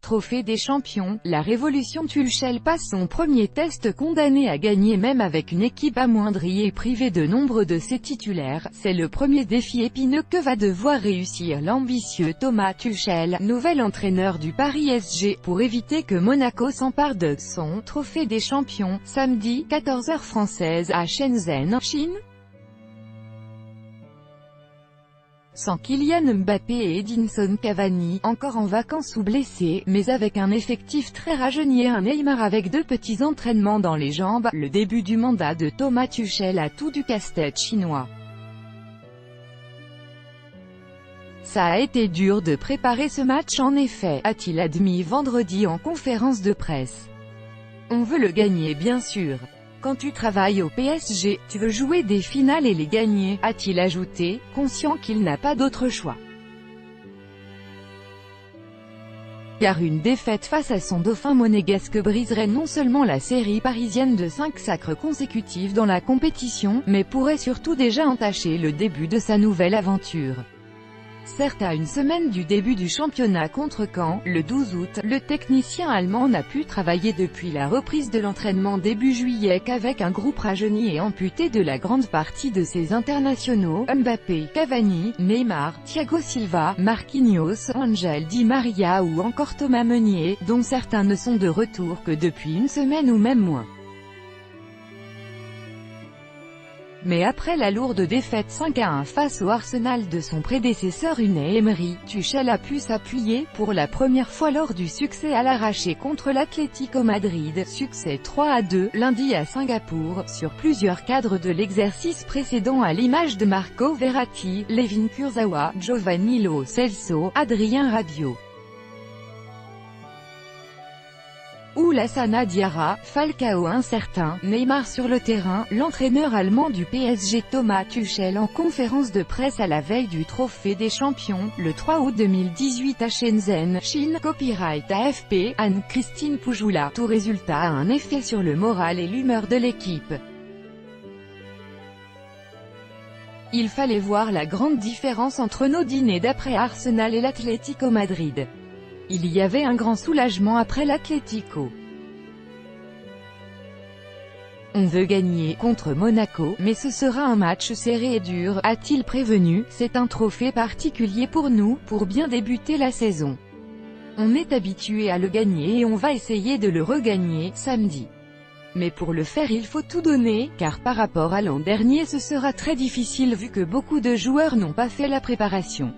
Trophée des champions, la Révolution Tuchel passe son premier test condamné à gagner même avec une équipe amoindrie et privée de nombre de ses titulaires. C'est le premier défi épineux que va devoir réussir l'ambitieux Thomas Tuchel, nouvel entraîneur du Paris SG, pour éviter que Monaco s'empare de son Trophée des champions, samedi, 14h française, à Shenzhen, Chine. Sans Kylian Mbappé et Edinson Cavani, encore en vacances ou blessés, mais avec un effectif très rajeuni et un Neymar avec 2 petits entraînements dans les jambes, le début du mandat de Thomas Tuchel a tout du casse-tête chinois. Ça a été dur de préparer ce match en effet, a-t-il admis vendredi en conférence de presse. On veut le gagner bien sûr. Quand tu travailles au PSG, tu veux jouer des finales et les gagner, a-t-il ajouté, conscient qu'il n'a pas d'autre choix. Car une défaite face à son dauphin monégasque briserait non seulement la série parisienne de 5 sacres consécutifs dans la compétition, mais pourrait surtout déjà entacher le début de sa nouvelle aventure. Certes, à une semaine du début du championnat contre Caen, le 12 août, le technicien allemand n'a pu travailler depuis la reprise de l'entraînement début juillet qu'avec un groupe rajeuni et amputé de la grande partie de ses internationaux, Mbappé, Cavani, Neymar, Thiago Silva, Marquinhos, Angel Di Maria ou encore Thomas Meunier, dont certains ne sont de retour que depuis une semaine ou même moins. Mais après la lourde défaite 5-1 face au Arsenal de son prédécesseur Unai Emery, Tuchel a pu s'appuyer, pour la première fois lors du succès à l'arraché contre l'Atlético Madrid, succès 3-2, lundi à Singapour, sur plusieurs cadres de l'exercice précédent à l'image de Marco Verratti, Layvin Kurzawa, Giovanni Lo Celso, Adrien Rabiot ou Lassana Diarra, Falcao incertain, Neymar sur le terrain. L'entraîneur allemand du PSG Thomas Tuchel en conférence de presse à la veille du Trophée des champions, le 3 août 2018 à Shenzhen, Chine. Copyright AFP, Anne-Christine Poujoula. Tout résultat a un effet sur le moral et l'humeur de l'équipe. Il fallait voir la grande différence entre nos dîners d'après Arsenal et l'Atlético Madrid. Il y avait un grand soulagement après l'Atlético. On veut gagner contre Monaco, mais ce sera un match serré et dur, a-t-il prévenu. C'est un trophée particulier pour nous, pour bien débuter la saison. On est habitué à le gagner et on va essayer de le regagner, samedi. Mais pour le faire il faut tout donner, car par rapport à l'an dernier ce sera très difficile vu que beaucoup de joueurs n'ont pas fait la préparation.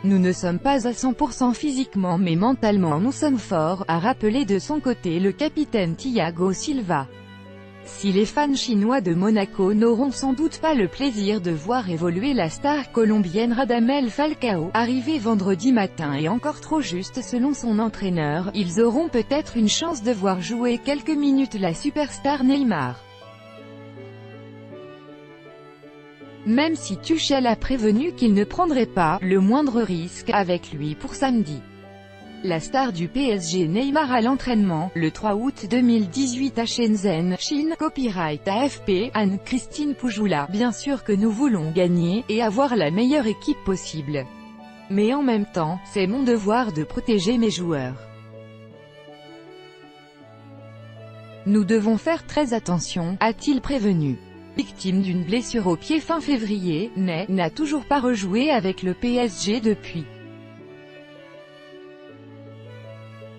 Nous ne sommes pas à 100% physiquement mais mentalement nous sommes forts, a rappelé de son côté le capitaine Thiago Silva. Si les fans chinois de Monaco n'auront sans doute pas le plaisir de voir évoluer la star colombienne Radamel Falcao, arrivé vendredi matin et encore trop juste selon son entraîneur, ils auront peut-être une chance de voir jouer quelques minutes la superstar Neymar. Même si Tuchel a prévenu qu'il ne prendrait pas le moindre risque avec lui pour samedi. La star du PSG Neymar à l'entraînement, le 3 août 2018 à Shenzhen, Chine. Copyright AFP, Anne-Christine Poujoula. Bien sûr que nous voulons gagner, et avoir la meilleure équipe possible. Mais en même temps, c'est mon devoir de protéger mes joueurs. Nous devons faire très attention, a-t-il prévenu. Victime d'une blessure au pied fin février, Ney n'a toujours pas rejoué avec le PSG depuis.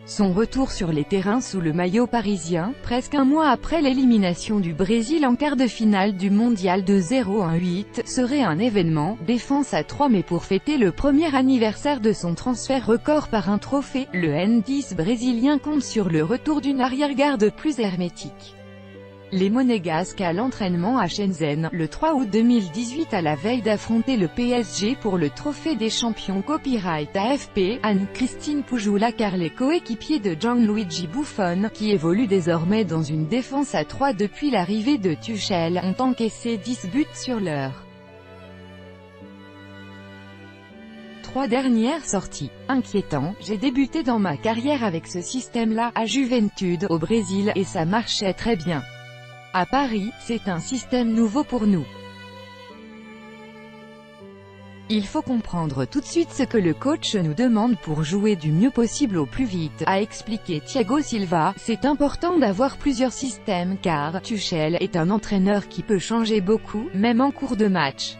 Son retour sur les terrains sous le maillot parisien, presque un mois après l'élimination du Brésil en quart de finale du mondial de 0-1-8, serait un événement. Défense à 3 mai pour fêter le premier anniversaire de son transfert record par un trophée. Le N10 brésilien compte sur le retour d'une arrière-garde plus hermétique. Les Monégasques à l'entraînement à Shenzhen, le 3 août 2018 à la veille d'affronter le PSG pour le Trophée des champions. Copyright AFP, Anne-Christine Poujoula. Car les coéquipiers de Gianluigi Buffon, qui évolue désormais dans une défense à 3 depuis l'arrivée de Tuchel, ont encaissé 10 buts sur leur 3 dernières sorties. Inquiétant, j'ai débuté dans ma carrière avec ce système-là, à Juventude, au Brésil, et ça marchait très bien. À Paris, c'est un système nouveau pour nous. Il faut comprendre tout de suite ce que le coach nous demande pour jouer du mieux possible au plus vite, a expliqué Thiago Silva. C'est important d'avoir plusieurs systèmes car Tuchel est un entraîneur qui peut changer beaucoup, même en cours de match.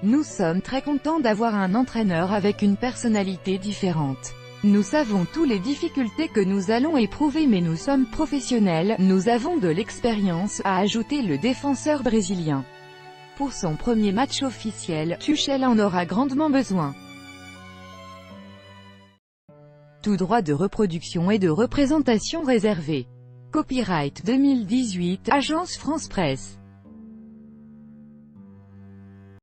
Nous sommes très contents d'avoir un entraîneur avec une personnalité différente. Nous savons toutes les difficultés que nous allons éprouver mais nous sommes professionnels, nous avons de l'expérience, a ajouté le défenseur brésilien. Pour son premier match officiel, Tuchel en aura grandement besoin. Tout droit de reproduction et de représentation réservé. Copyright 2018, Agence France Presse.